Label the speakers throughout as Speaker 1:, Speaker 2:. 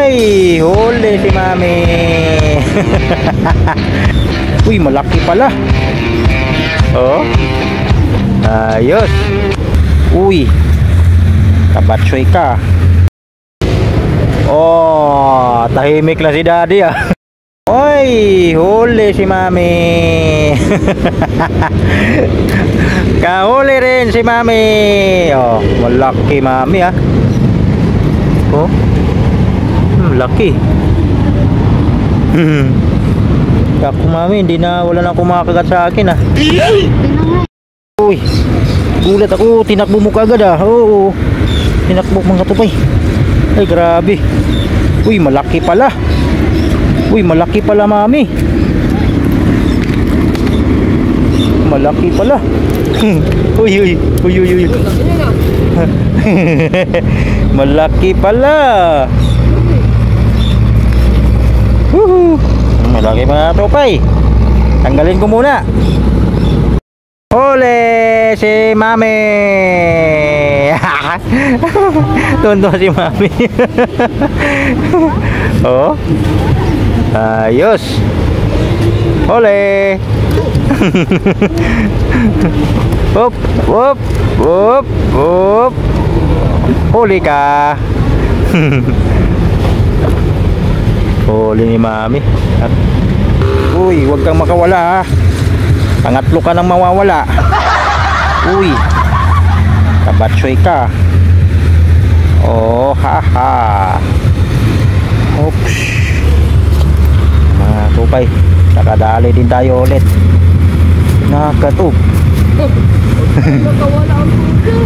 Speaker 1: Ay, huli si Mami. Uy, malaki pala. Oh. Ayos. Uy. Kabatsoy ka. Oh, tahimik lang si Daddy ah. Oy, huli si Mami. Kahuli rin si Mami. Oh, malaki Mami ah. Oh. Laki. Ako Mami, hindi na, wala na kumakagat sa akin ah. Uy. Gulat ako, tinakbo mo kagad ah. Oo. Tinakbo mga tupay. Ay, grabe. Uy, malaki pala. Uy, malaki pala Mami. Malaki pala. Uy, uy, uy, uy, uy. Malaki pala. Malaki pa tupay. Tanggalin ko muna. Ole si Mami. Tundo si Mami. Oh. Ayos. Ole. Hop, hop, hop, hop. Huli ka. Huli ni Mami. Uy, huwag kang makawala ha. Pangatlo ka nang mawawala. Uy, kabatsoy ka. Oh, haha. Oops. Mga tupay, nakadali din tayo ulit. Nakatub.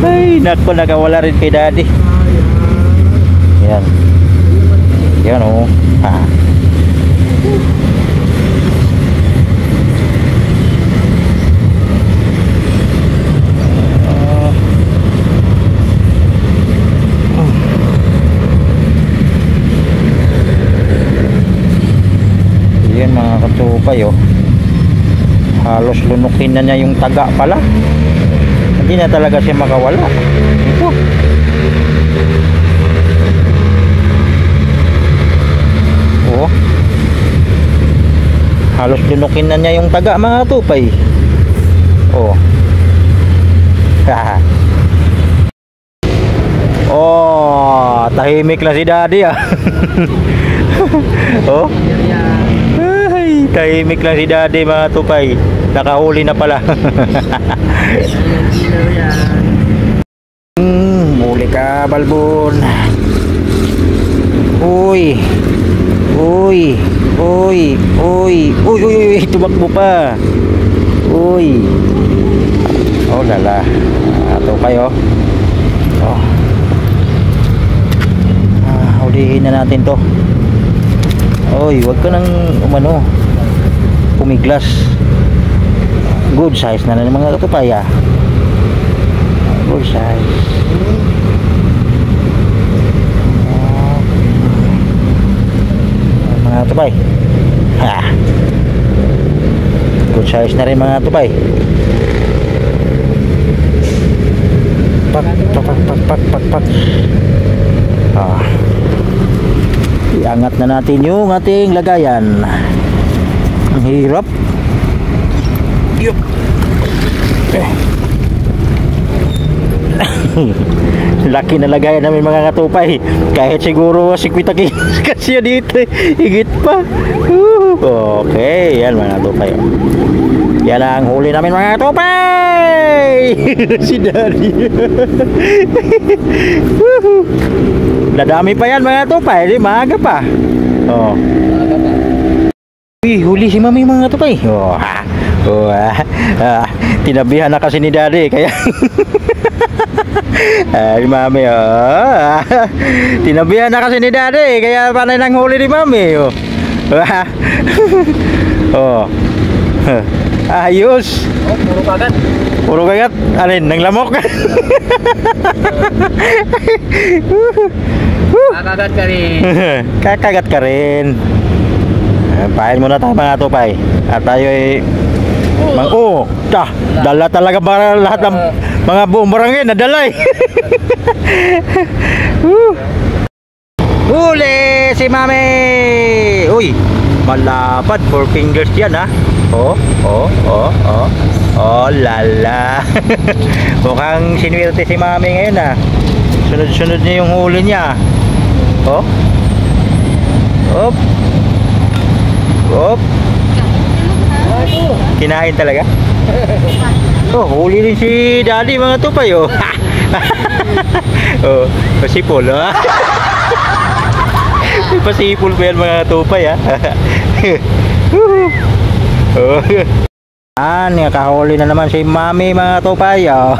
Speaker 1: Ay, naku, nakawala rin kay Daddy. Yan. Yan oh. Ha. Yan mga katupay oh. Halos lunukin na niya yung taga pala. Hindi na talaga siya makawala. Ito. Oh. Halos lunukin na niya yung taga mga katupay. Oh. Oh, tahimik lang si Daddy ah. Oh. Ay, tahimik lang si Daddy mga tupay. Nakahuli na pala. Muli ka, balbon. Uy. Uy. Uy. Uy. Uy, uy, uy, tumakbo pa. Uy. Oh, lala. Tupay oh. Oh. Hulihin na natin to. Oy, wag ka nang umano, pumiglas. Good size na ng mga katupay ah. Good size. Mga katupay. Ha. Good size na rin mga katupay. Pak, pak, pak, pak, pak, pak. Ah. Iangat na natin yung ating lagayan. Ang hirap. Yup. Laki na lagayan namin mga katupay. Kahit siguro 50 kilos kasi dito. Higit pa. Okay. Yan mga katupay. Yan ang huli namin mga katupay. Si Daddy. Dadami pa yan mga tupay, di maaga pa. Oh. Uy, huli si Mami mga tupay. Oh, ha. Oh, tinabihan na kasi ni Daddy kaya. Ay, Mami oh. Tinabihan na kasi ni Daddy kaya panay nang huli ni Mami. Oh. Oh. Ayos.
Speaker 2: Oh, puro kagat.
Speaker 1: Puro kagat. Alin, nang lamok.
Speaker 2: Kakagat ka rin.
Speaker 1: Kakagat ka rin. Pahin muna tayo mga tupay. At tayo ay dala talaga para lahat ng mga buong barangay nadala eh. Huli si Mami. Uy, malapad, 4 fingers yan ha. Oh. Oh lala. Mukhang sinwerte si Mami ngayon ha. Sunod-sunod niya yung huli niya. Oh. Op. Op. Kinain talaga. Oh, huli rin si Daddy mga tupay oh. Oh, pasipol ha. Pasipol ko yan mga tupay ha. Oh. Nakahuli na naman si Mami mga tupay oh.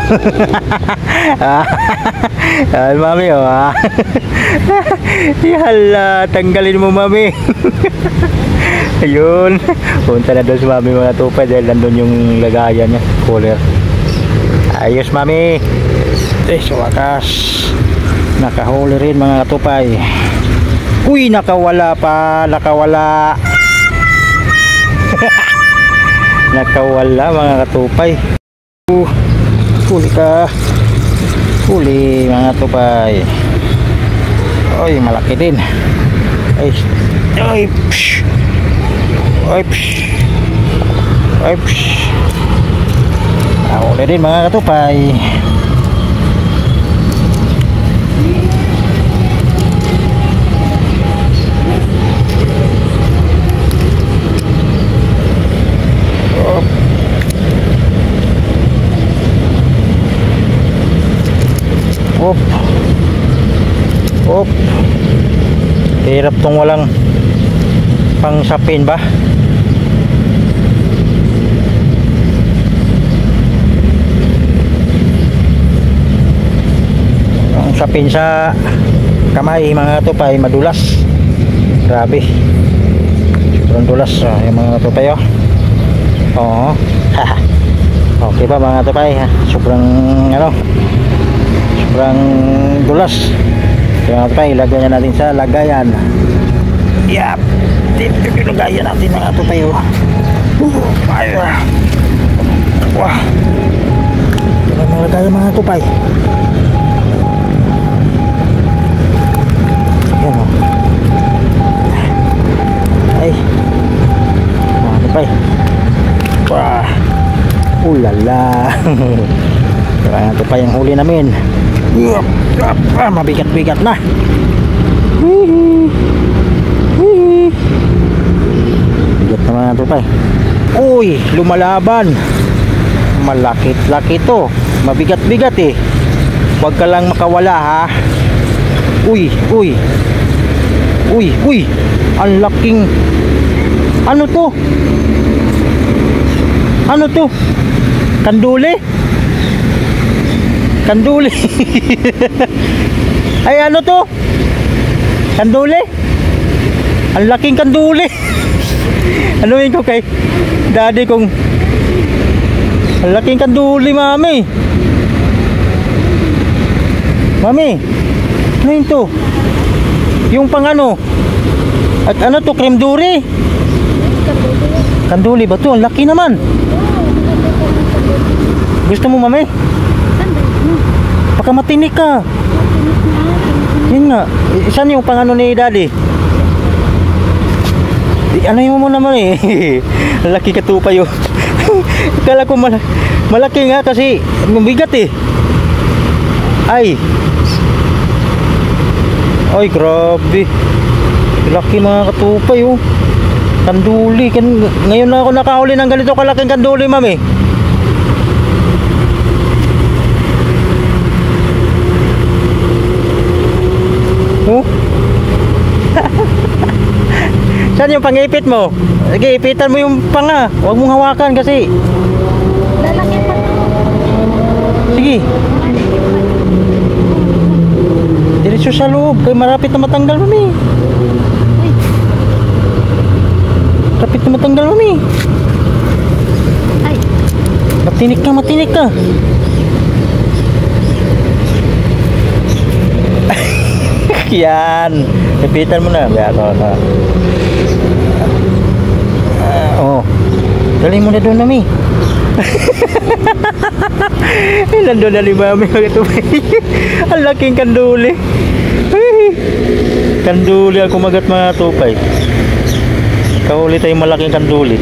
Speaker 1: Mami oh. Hala, tanggalin mo Mami. Ayun, punta na doon si Mami mga tupay dahil nandun yung lagayan niya, cooler. Ayos Mami. Sa wakas nakahuli rin mga tupay. Uy, nakawala pa, nakawala. Nakawala mga katupay. Huli ka. Huli mga tupay. Oy, malaki din. Ay, ay, psh. Ay, psh. Ay, psh. Huli din mga katupay. Op. Op. Hirap tong walang pang sapin ba? Ang sapin sa kamay mga tupay madulas. Grabe. Sobrang dulas yung mga tupay oh. Oo. Okay ba mga tupay ha? Sobrang ano? Sobrang dulas. Kaya tupay, lagyan natin sa lagayan. Yap. Dito yung lagayan natin mga tupay oh. Wah. Ito yung lagayan mga tupay. Yan oh. Ay. Mga tupay. Wah. Ulala. Kaya ito pa yung huli namin. Mabigat-bigat na. Bigat naman ito pa eh. Uy, lumalaban. Malakit-laki to. Mabigat-bigat eh. Huwag ka lang makawala ha. Uy, uy. Uy, uy. Ang laking. Ano to? Ano to? Kanduli? Kanduli. Ay ano to? Kanduli? Ang laking kanduli. Anuin ko kay Daddy kung ang laking kanduli Mami. Mami, ano yun to? Yung pang ano? At ano to? Creme duri? Kanduli ba to? Ang laki naman. Gusto mo Mami? Baka matinik ka. Yun nga. Saan yung pang ano ni Daddy? Ano yung mo naman eh. Laki katupay yun. Kala ko malaki nga kasi mabigat eh. Ay. Ay grabe. Laki mga katupay oh. Kanduli. Ngayon na ako nakahuli ng ganito kalaking kanduli Mami. Oh. Saan yung pangipit mo? Sige, ipitan mo yung panga. Huwag mong hawakan kasi.
Speaker 3: Lalaki pa.
Speaker 1: Sige. Diretso sa loob. Kaya marapit na matanggal, Mami. Rapit na matanggal, Mami.
Speaker 3: Ay.
Speaker 1: Matinik ka, matinik ka. Yan. Ipitan mo na. Oh. Galing mo na doon, Mami. Nandun na ni Mami. Ang laking kanduli. Kanduli ang kumagat mga tupay. Kahuli tayong malaking kanduli.